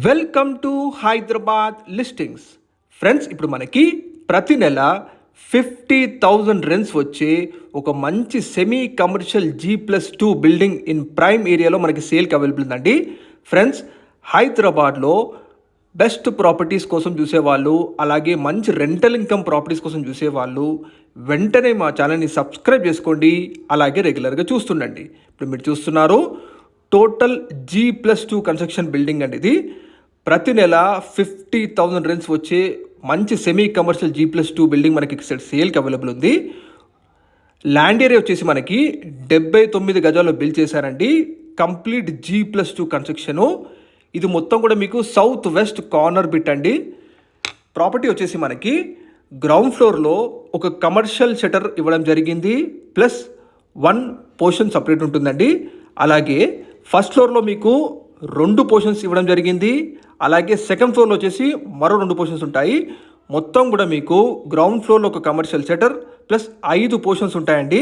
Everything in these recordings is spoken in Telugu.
Welcome to Hyderabad listings. Friends, ఇప్పుడు మనకి ప్రతి నెల 50,000 రెంట్స్ వచ్చే ఒక మంచి semi commercial G+2 building in prime ఏరియాలో మనకి సేల్కి అవైలబుల్ ఉందండి. ఫ్రెండ్స్, హైదరాబాద్లో బెస్ట్ ప్రాపర్టీస్ కోసం చూసేవాళ్ళు, అలాగే మంచి రెంటల్ ఇన్కమ్ ప్రాపర్టీస్ కోసం చూసేవాళ్ళు వెంటనే మా ఛానల్ని సబ్స్క్రైబ్ చేసుకోండి, అలాగే రెగ్యులర్గా చూస్తుండండి. ఇప్పుడు మీరు చూస్తున్నారు టోటల్ G+2 కన్స్ట్రక్షన్ బిల్డింగ్ అండి. ఇది ప్రతి నెల 50,000 రెంట్స్ వచ్చే మంచి సెమీ కమర్షియల్ G+2 బిల్డింగ్ మనకి సేల్కి అవైలబుల్ ఉంది. ల్యాండ్ ఏరియా వచ్చేసి మనకి 79 గజాల్లో బిల్డ్ చేశారండి. Complete G+2 construction. ఇది మొత్తం కూడా మీకు సౌత్ వెస్ట్ కార్నర్ బిట్ అండి. ప్రాపర్టీ వచ్చేసి మనకి గ్రౌండ్ ఫ్లోర్లో ఒక కమర్షియల్ షటర్ ఇవ్వడం జరిగింది, ప్లస్ 1 పోర్షన్ సపరేట్ ఉంటుందండి. అలాగే ఫస్ట్ ఫ్లోర్లో మీకు 2 పోర్షన్స్ ఇవ్వడం జరిగింది. అలాగే సెకండ్ ఫ్లోర్లో వచ్చేసి మరో 2 పోర్షన్స్ ఉంటాయి. మొత్తం కూడా మీకు గ్రౌండ్ ఫ్లోర్లో ఒక కమర్షియల్ షటర్ ప్లస్ 5 పోర్షన్స్ ఉంటాయండి.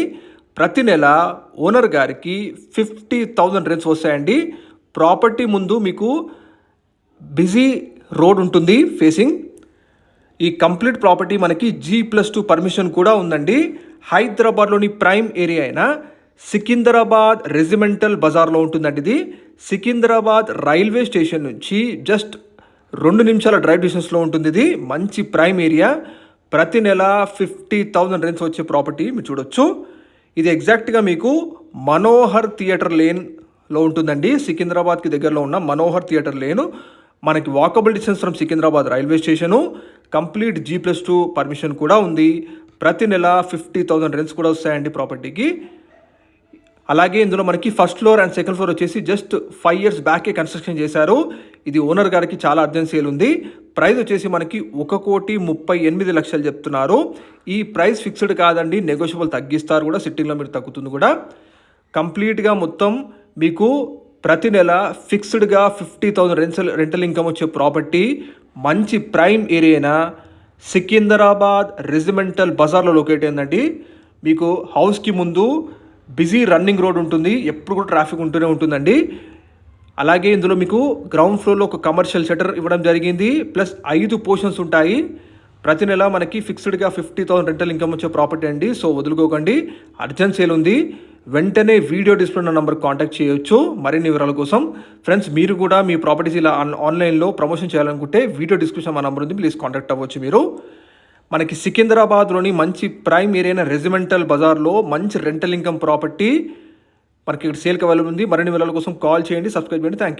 ప్రతి నెల ఓనర్ గారికి 50,000 రెంట్స్ వస్తాయండి. ప్రాపర్టీ ముందు మీకు బిజీ రోడ్ ఉంటుంది ఫేసింగ్. ఈ కంప్లీట్ ప్రాపర్టీ మనకి G+2 పర్మిషన్ కూడా ఉందండి. హైదరాబాద్లోని ప్రైమ్ ఏరియా అయిన సికింద్రాబాద్ రెజిమెంటల్ బజార్లో ఉంటుందండి. ఇది సికింద్రాబాద్ రైల్వే స్టేషన్ నుంచి జస్ట్ 2 నిమిషాల డ్రైవ్ డిస్టెన్స్లో ఉంటుంది. ఇది మంచి ప్రైమ్ ఏరియా. ప్రతి నెల 50,000 రెంట్స్ వచ్చే ప్రాపర్టీ మీరు చూడొచ్చు. ఇది ఎగ్జాక్ట్గా మీకు మనోహర్ థియేటర్ లేన్లో ఉంటుందండి. సికింద్రాబాద్కి దగ్గరలో ఉన్న మనోహర్ థియేటర్ లేను. మనకి walkable distance from Secunderabad railway station. Complete G+2 permission కూడా ఉంది. ప్రతి నెల 50,000 రెంట్స్ కూడా వస్తాయండి ప్రాపర్టీకి. అలాగే ఇందులో మనకి first floor and second floor వచ్చేసి జస్ట్ 5 years బ్యాకే కన్స్ట్రక్షన్ చేశారు. ఇది ఓనర్ గారికి చాలా అర్జెంట్ సేల్ ఉంది. ప్రైస్ వచ్చేసి మనకి 1,38,00,000 చెప్తున్నారు. ఈ ప్రైస్ ఫిక్స్డ్ కాదండి, నెగోషియబుల్ తగ్గిస్తారు కూడా, సిట్టింగ్లో మీరు తగ్గుతుంది కూడా. కంప్లీట్గా మొత్తం మీకు ప్రతి నెల ఫిక్స్డ్గా 50,000 రెంటల్ ఇన్కమ్ వచ్చే ప్రాపర్టీ మంచి ప్రైమ్ ఏరియా సికింద్రాబాద్ రెజిమెంటల్ బజార్లో లొకేట్ అయిందండి. మీకు హౌస్కి ముందు బిజీ రన్నింగ్ రోడ్ ఉంటుంది, ఎప్పుడు కూడా ట్రాఫిక్ ఉంటూనే ఉంటుందండి. అలాగే ఇందులో మీకు గ్రౌండ్ ఫ్లోర్లో ఒక కమర్షియల్ షటర్ ఇవ్వడం జరిగింది, ప్లస్ 5 పోర్షన్స్ ఉంటాయి. ప్రతి నెల మనకి ఫిక్స్డ్గా 50,000 రెంటల్ ఇన్కమ్ వచ్చే ప్రాపర్టీ అండి. సో వదులుకోకండి, అర్జెంట్ సేల్ ఉంది. వెంటనే వీడియో డిస్ప్లే ఉన్న నెంబర్ కాంటాక్ట్ చేయొచ్చు మరిన్ని వివరాల కోసం. ఫ్రెండ్స్, మీరు కూడా మీ ప్రాపర్టీస్ ఇలా ఆన్లైన్లో ప్రమోషన్ చేయాలనుకుంటే వీడియో డిస్క్రిప్షన్ మా నెంబర్ ఉంది, ప్లీజ్ కాంటాక్ట్ అవ్వచ్చు మీరు. మనకి సికింద్రాబాద్లోని మంచి ప్రైమ్ ఏరియా రెజిమెంటల్ బజార్లో మంచి రెంటల్ ఇన్కమ్ ప్రాపర్టీ మనకి ఇక్కడ సేల్కి అవైలబుల్ ఉంది. మరిన్ని వివరాల కోసం కాల్ చేయండి, సబ్స్క్రైబ్ చేయండి. Thank you.